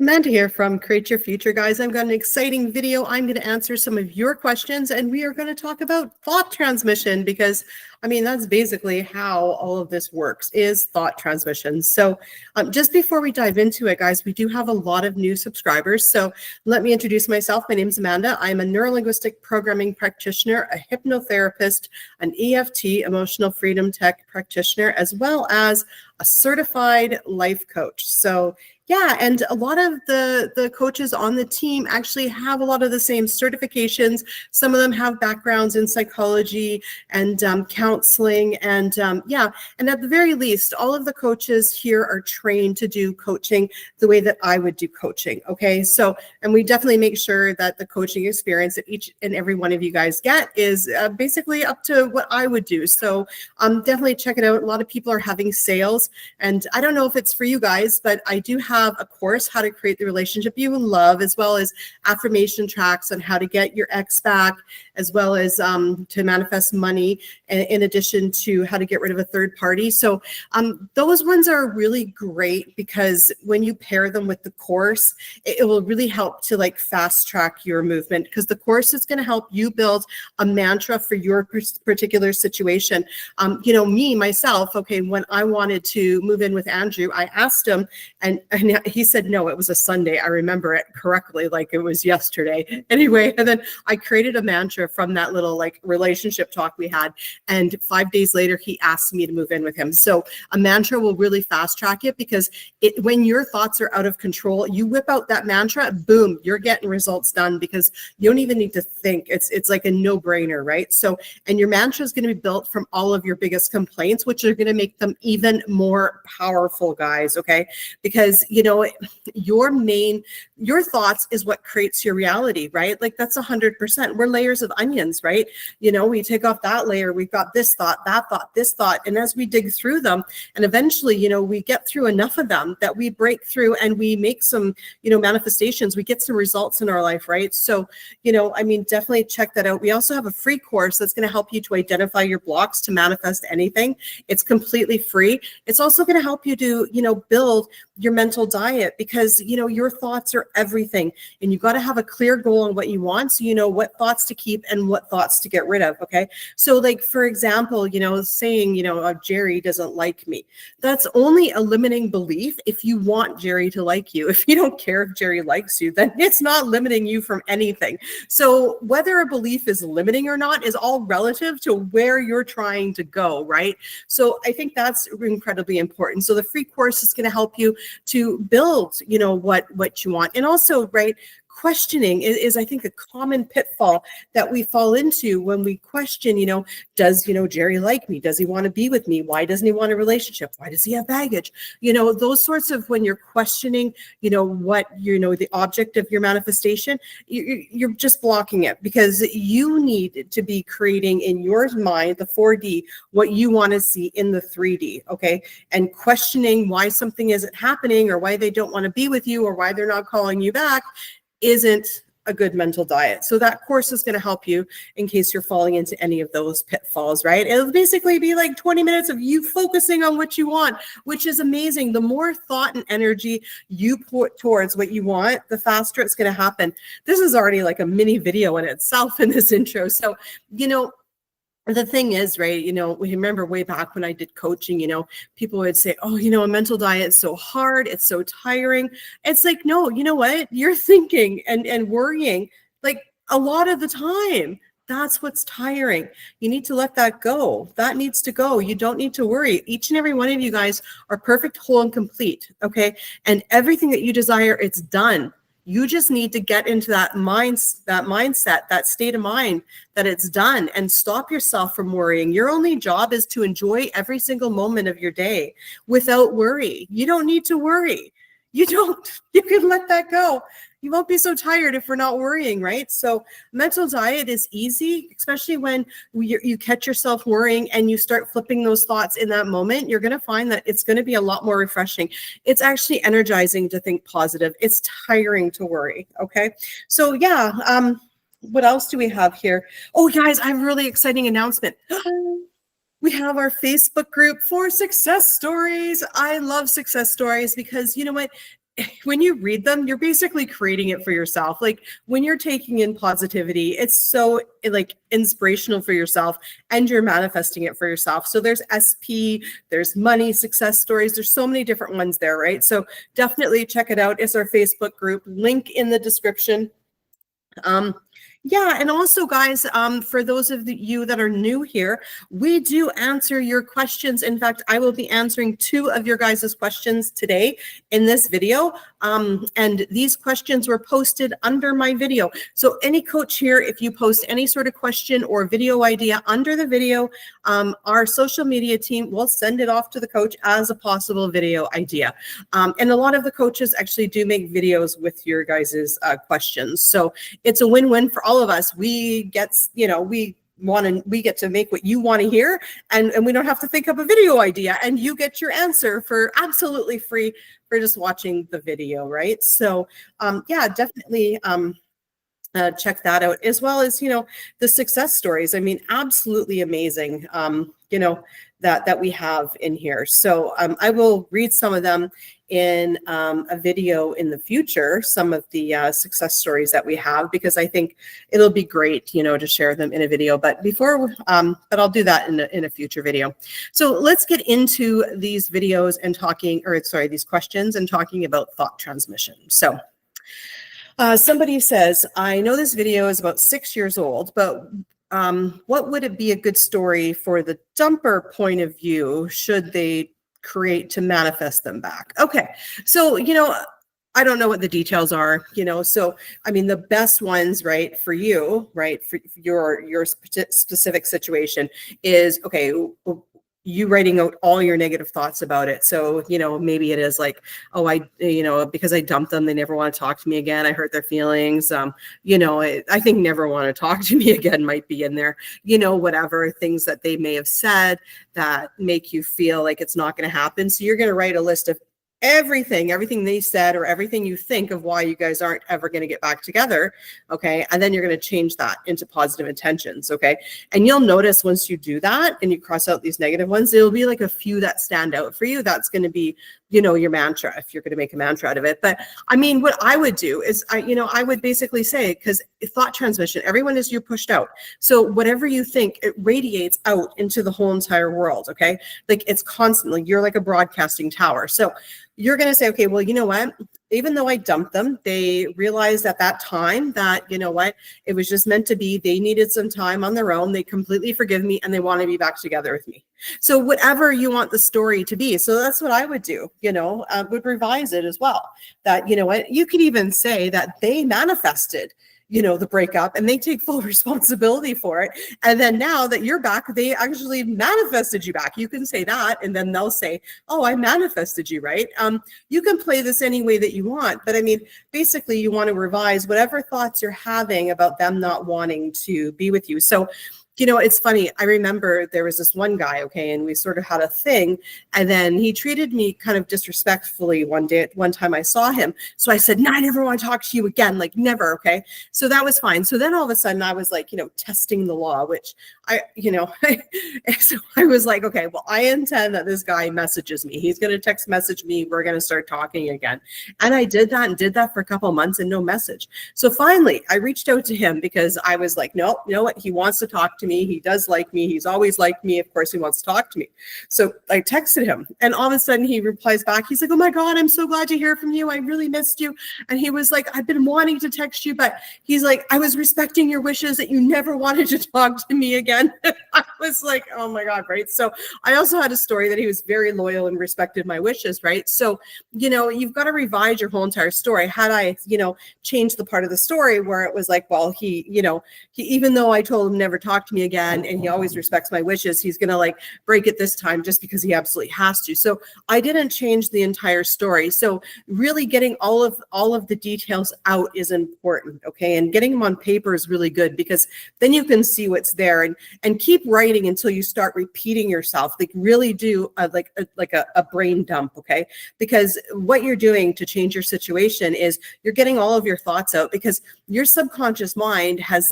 Amanda here from Create Your Future, guys. I've got an exciting video. I'm going to answer some of your questions, and we are going to talk about thought transmission because, I mean, that's basically how all of this works, is thought transmission. So just before we dive into it, guys, we do have a lot of new subscribers. So let me introduce myself. My name is Amanda. I'm a neurolinguistic programming practitioner, a hypnotherapist, an EFT, emotional freedom tech practitioner, as well as a certified life coach. So yeah, and a lot of the coaches on the team actually have a lot of the same certifications. Some of them have backgrounds in psychology and counseling, and yeah, and at the very least, all of the coaches here are trained to do coaching the way that I would do coaching, okay? So, and we definitely make sure that the coaching experience that each and every one of you guys get is basically up to what I would do. So definitely check it out. A lot of people are having sales, and I don't know if it's for you guys, but I do have a course, how to create the relationship you love, as well as affirmation tracks on how to get your ex back, as well as to manifest money, in addition to how to get rid of a third party. So those ones are really great because when you pair them with the course, it will really help to like fast track your movement, because the course is going to help you build a mantra for your particular situation. You know, myself, okay, when I wanted to move in with Andrew, I asked him, and he said no, it was a Sunday. I remember it correctly, like it was yesterday. Anyway, and then I created a mantra from that little like relationship talk we had. And 5 days later, he asked me to move in with him. So a mantra will really fast track it, because when your thoughts are out of control, you whip out that mantra, boom, you're getting results done, because you don't even need to think. It's like a no-brainer, right? So, and your mantra is going to be built from all of your biggest complaints, which are going to make them even more powerful, guys, okay? Because, you know, your thoughts is what creates your reality, right? Like that's 100%. We're layers of onions, right? You know, we take off that layer, we've got this thought, that thought, this thought. And as we dig through them, and eventually, you know, we get through enough of them that we break through and we make some, you know, manifestations, we get some results in our life, right? So, you know, I mean, definitely check that out. We also have a free course that's going to help you to identify your blocks to manifest anything. It's completely free. It's also going to help you to, you know, build your mental diet, because, you know, your thoughts are everything, and you got to have a clear goal on what you want, so you know what thoughts to keep and what thoughts to get rid of, okay? So like, for example, you know, saying, you know, Jerry doesn't like me, that's only a limiting belief if you want Jerry to like you. If you don't care if Jerry likes you, then it's not limiting you from anything. So whether a belief is limiting or not is all relative to where you're trying to go, right? So I think that's incredibly important. So the free course is going to help you to build, you know, what you want. And also, right, questioning is I think a common pitfall that we fall into when we question, you know, does, you know, Jerry like me? Does he want to be with me? Why doesn't he want a relationship? Why does he have baggage? You know, those sorts of, when you're questioning, you know, what, you know, the object of your manifestation, you're just blocking it, because you need to be creating in your mind, the 4D, what you want to see in the 3D, okay? And questioning why something isn't happening, or why they don't want to be with you, or why they're not calling you back, isn't a good mental diet. So that course is going to help you in case you're falling into any of those pitfalls, right? It'll basically be like 20 minutes of you focusing on what you want, which is amazing. The more thought and energy you put towards what you want, the faster it's going to happen. This is already like a mini video in itself in this intro. So, you know, the thing is, right, you know, we remember way back when I did coaching, you know, people would say, oh, you know, a mental diet is so hard, it's so tiring. It's like, no, you know what? You're thinking and worrying like a lot of the time. That's what's tiring. You need to let that go. That needs to go. You don't need to worry. Each and every one of you guys are perfect, whole, and complete, okay? And everything that you desire, it's done. You just need to get into that mindset, that state of mind that it's done, and stop yourself from worrying. Your only job is to enjoy every single moment of your day without worry. You don't need to worry. You can let that go. You won't be so tired if we're not worrying, right? So mental diet is easy, especially when you catch yourself worrying and you start flipping those thoughts in that moment. You're going to find that it's going to be a lot more refreshing. It's actually energizing to think positive. It's tiring to worry, okay? So yeah, what else do we have here? Oh, guys, I have a really exciting announcement. We have our Facebook group for success stories. I love success stories because, you know what? when you read them, you're basically creating it for yourself. Like when you're taking in positivity, it's so like inspirational for yourself, and you're manifesting it for yourself. So there's SP, there's money success stories. There's so many different ones there, right? So definitely check it out. It's our Facebook group, link in the description. Yeah, and also guys, for those of you that are new here, we do answer your questions. In fact, I will be answering 2 of your guys' questions today in this video. And these questions were posted under my video. So any coach here, if you post any sort of question or video idea under the video, our social media team will send it off to the coach as a possible video idea. And a lot of the coaches actually do make videos with your guys' questions. So it's a win-win for all of us. We get, we get to make what you want to hear, and we don't have to think up a video idea, and you get your answer for absolutely free for just watching the video, right? So yeah, definitely check that out, as well as, the success stories. I mean, absolutely amazing, that we have in here. So I will read some of them in a video in the future, some of the success stories that we have, because I think it'll be great, to share them in a video. But but I'll do that in a future video. So let's get into these videos and these questions and talking about thought transmission. So somebody says, I know this video is about 6 years old, but what would it be a good story for the dumper point of view should they create to manifest them back? Okay, so I don't know what the details are, so I mean the best ones, right, for you, right, for your specific situation is, okay, you writing out all your negative thoughts about it. So, maybe it is like, oh, because I dumped them, they never want to talk to me again. I hurt their feelings. I think never want to talk to me again might be in there, whatever things that they may have said that make you feel like it's not going to happen. So you're going to write a list of everything they said, or everything you think of why you guys aren't ever going to get back together. Okay. And then you're going to change that into positive intentions. Okay. And you'll notice once you do that and you cross out these negative ones, there'll be like a few that stand out for you. That's going to be, your mantra, if you're going to make a mantra out of it. But I mean, what I would do is I would basically say, because thought transmission, everyone is you're pushed out. So whatever you think, it radiates out into the whole entire world. Okay. Like it's constantly, you're like a broadcasting tower. So you're going to say, okay, well, you know what? Even though I dumped them, they realized at that time that, it was just meant to be. They needed some time on their own. They completely forgive me and they want to be back together with me. So whatever you want the story to be. So that's what I would do, would revise it as well. That, you could even say that they manifested the breakup, and they take full responsibility for it. And then now that you're back, they actually manifested you back. You can say that, and then they'll say, oh, I manifested you, right? You can play this any way that you want, but I mean, basically you want to revise whatever thoughts you're having about them not wanting to be with you. So it's funny. I remember there was this one guy, okay, and we sort of had a thing, and then he treated me kind of disrespectfully one time I saw him. So I said, no, I never want to talk to you again, like never, okay? So that was fine. So then all of a sudden I was like, testing the law, which so I was like, okay, well, I intend that this guy messages me. He's going to text message me. We're going to start talking again. And I did that for a couple of months and no message. So finally I reached out to him because I was like, no, you know what? He wants to talk to me. He does like me. He's always liked me. Of course, he wants to talk to me. So I texted him, and all of a sudden he replies back. He's like, oh my God, I'm so glad to hear from you. I really missed you. And he was like, I've been wanting to text you, but he's like, I was respecting your wishes that you never wanted to talk to me again. I was like, oh my God, right? So I also had a story that he was very loyal and respected my wishes, right? So, you've got to revise your whole entire story. Had I, changed the part of the story where it was like, well, he even though I told him never talk to me again, and he always respects my wishes, he's gonna like break it this time just because he absolutely has to. So I didn't change the entire story. So really getting all of the details out is important, okay? And getting them on paper is really good, because then you can see what's there, and keep writing until you start repeating yourself. Like really do a brain dump, okay? Because what you're doing to change your situation is you're getting all of your thoughts out, because your subconscious mind has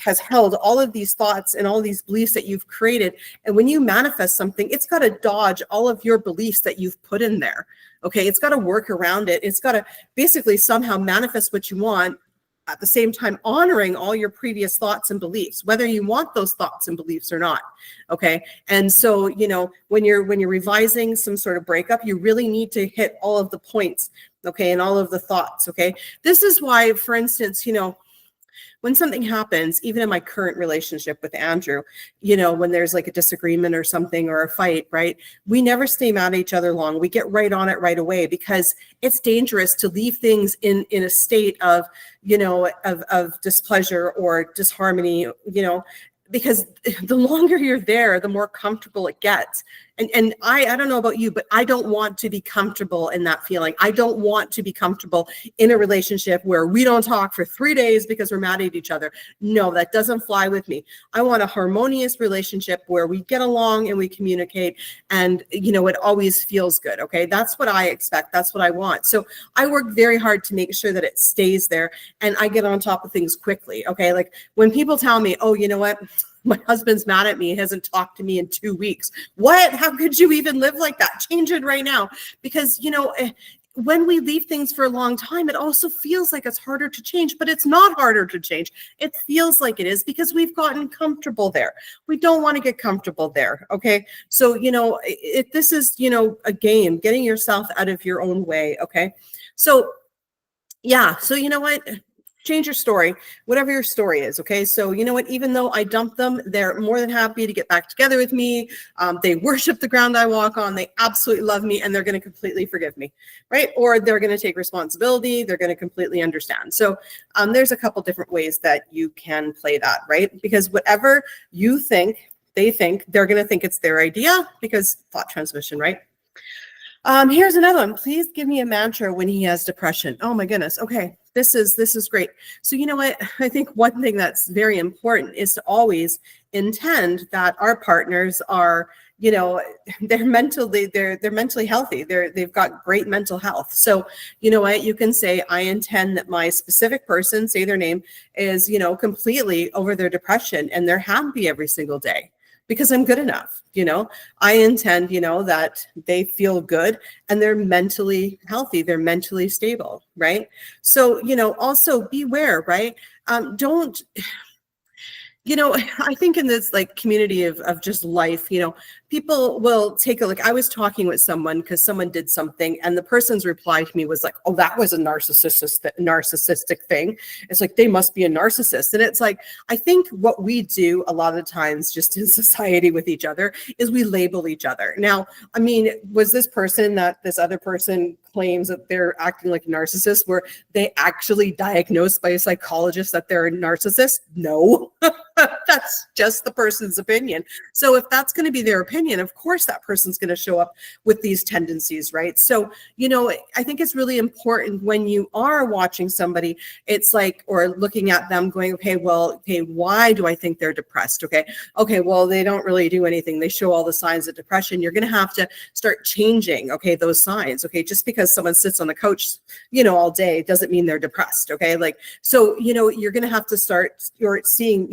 has held all of these thoughts and all these beliefs that you've created. And when you manifest something, it's got to dodge all of your beliefs that you've put in there. Okay, it's got to work around it. It's got to basically somehow manifest what you want, at the same time honoring all your previous thoughts and beliefs, whether you want those thoughts and beliefs or not. Okay. And so, when you're revising some sort of breakup, you really need to hit all of the points, okay, and all of the thoughts. Okay. This is why, for instance, when something happens, even in my current relationship with Andrew, when there's like a disagreement or something or a fight, right? We never stay mad at each other long. We get right on it right away, because it's dangerous to leave things in a state of, of displeasure or disharmony, because the longer you're there, the more comfortable it gets. And I don't know about you, but I don't want to be comfortable in that feeling. I don't want to be comfortable in a relationship where we don't talk for 3 days because we're mad at each other. No, that doesn't fly with me. I want a harmonious relationship where we get along and we communicate, and it always feels good. Okay, that's what I expect. That's what I want. So I work very hard to make sure that it stays there, and I get on top of things quickly. Okay, like when people tell me, oh, you know what? My husband's mad at me, he hasn't talked to me in 2 weeks. What? How could you even live like that? Change it right now. Because, when we leave things for a long time, it also feels like it's harder to change, but it's not harder to change. It feels like it is because we've gotten comfortable there. We don't want to get comfortable there. Okay. So, this is, a game, getting yourself out of your own way. Okay. So, yeah. So, you know what? Change your story, whatever your story is. Okay. So you know what, even though I dumped them, they're more than happy to get back together with me. They worship the ground I walk on. They absolutely love me, and they're going to completely forgive me. Right. Or they're going to take responsibility. They're going to completely understand. So there's a couple different ways that you can play that. Right. Because whatever you think, they think, they're going to think it's their idea, because thought transmission. Right. Here's another one. Please give me a mantra when he has depression. Oh my goodness. Okay. This is great. So you know what? I think one thing that's very important is to always intend that our partners are, they're mentally healthy. They've got great mental health. So you know what? You can say, I intend that my specific person, say their name, is, completely over their depression and they're happy every single day, because I'm good enough. I intend, that they feel good and they're mentally healthy. They're mentally stable. Right. So, also beware, right? Don't, I think in this like community of just life, people will take a look. I was talking with someone because someone did something, and the person's reply to me was like, oh, that was a narcissistic thing. It's like, they must be a narcissist. And it's like, I think what we do a lot of the times just in society with each other is we label each other. Now, I mean, was this person that this other person claims that they're acting like a narcissist, were they actually diagnosed by a psychologist that they're a narcissist? No. That's just the person's opinion. So if that's going to be their opinion, of course that person's going to show up with these tendencies, right? So, I think it's really important when you are watching somebody, it's like, or looking at them going, okay, why do I think they're depressed? Okay, well, they don't really do anything. They show all the signs of depression. You're going to have to start changing, okay, those signs. Okay, just because someone sits on the couch, all day doesn't mean they're depressed. Okay, like, so, you're going to have to start, you're seeing,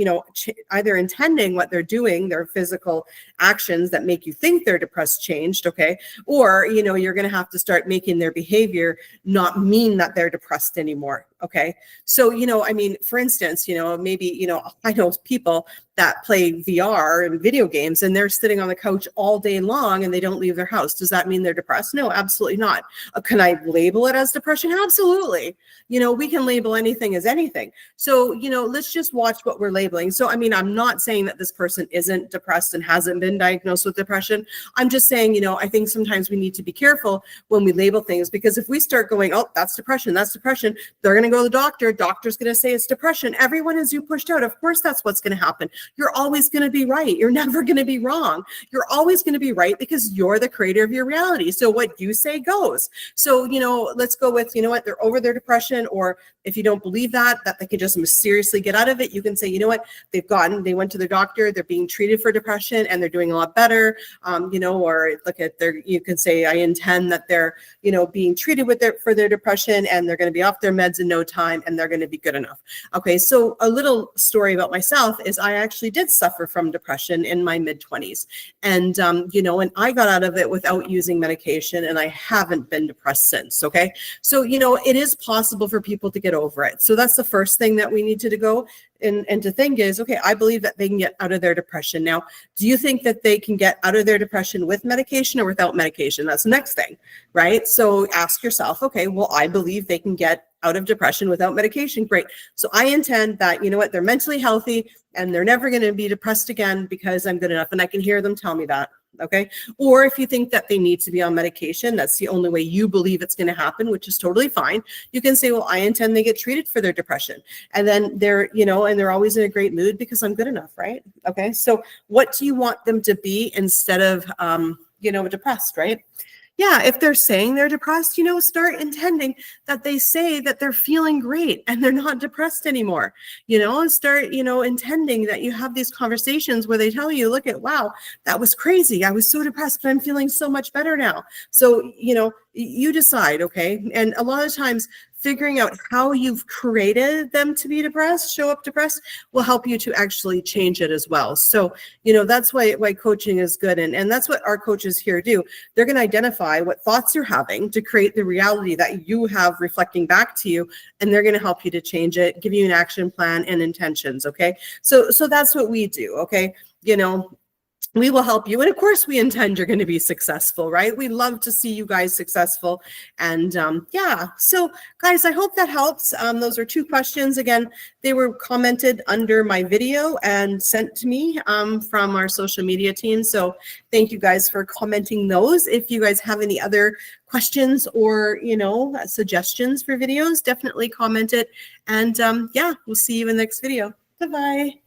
either intending what they're doing, their physical actions that make you think they're depressed changed, okay? Or, you're going to have to start making their behavior not mean that they're depressed anymore, okay? So, I mean, for instance, maybe, I know people that play VR and video games and they're sitting on the couch all day long and they don't leave their house. Does that mean they're depressed? No, absolutely not. Can I label it as depression? Absolutely. We can label anything as anything. So, let's just watch what we're labeling. So, I mean, I'm not saying that this person isn't depressed and hasn't been diagnosed with depression. I'm just saying, I think sometimes we need to be careful when we label things, because if we start going, oh, that's depression, they're going to go to the doctor. Doctor's going to say it's depression. Everyone has you pushed out. Of course, that's what's going to happen. You're always going to be right. You're never going to be wrong. You're always going to be right because you're the creator of your reality. So what you say goes. So, let's go with, what, they're over their depression. Or if you don't believe that they can just mysteriously get out of it, you can say, what, they went to their doctor, they're being treated for depression and they're doing a lot better. Or look at you can say, I intend that they're, being treated for their depression and they're going to be off their meds in no time and they're going to be good enough. Okay, so a little story about myself is I actually did suffer from depression in my mid-20s. And, and I got out of it without using medication, and I haven't been depressed since, okay? So, it is possible for people to get over it. So that's the first thing that we need to go and to think is, okay, I believe that they can get out of their depression. Now, do you think that they can get out of their depression with medication or without medication? That's the next thing, right? So ask yourself, okay, well, I believe they can get out of depression without medication. Great. So I intend that, they're mentally healthy and they're never going to be depressed again because I'm good enough. And I can hear them tell me that. Okay. Or if you think that they need to be on medication, that's the only way you believe it's going to happen, which is totally fine. You can say, well, I intend they get treated for their depression. And then they're, and they're always in a great mood because I'm good enough. Right. Okay. So what do you want them to be instead of, depressed, right? Yeah, if they're saying they're depressed, start intending that they say that they're feeling great and they're not depressed anymore. Start, intending that you have these conversations where they tell you, look at, wow, that was crazy. I was so depressed, but I'm feeling so much better now. So, you decide, okay? And a lot of times figuring out how you've created them to be depressed, show up depressed, will help you to actually change it as well. So, that's why coaching is good. And that's what our coaches here do. They're going to identify what thoughts you're having to create the reality that you have reflecting back to you. And they're going to help you to change it, give you an action plan and intentions. Okay. So that's what we do. Okay. We will help you. And of course, we intend you're going to be successful, right? We love to see you guys successful. And yeah, so guys, I hope that helps. Those are 2 questions. Again, they were commented under my video and sent to me from our social media team. So thank you guys for commenting those. If you guys have any other questions or, suggestions for videos, definitely comment it. And yeah, we'll see you in the next video. Bye-bye.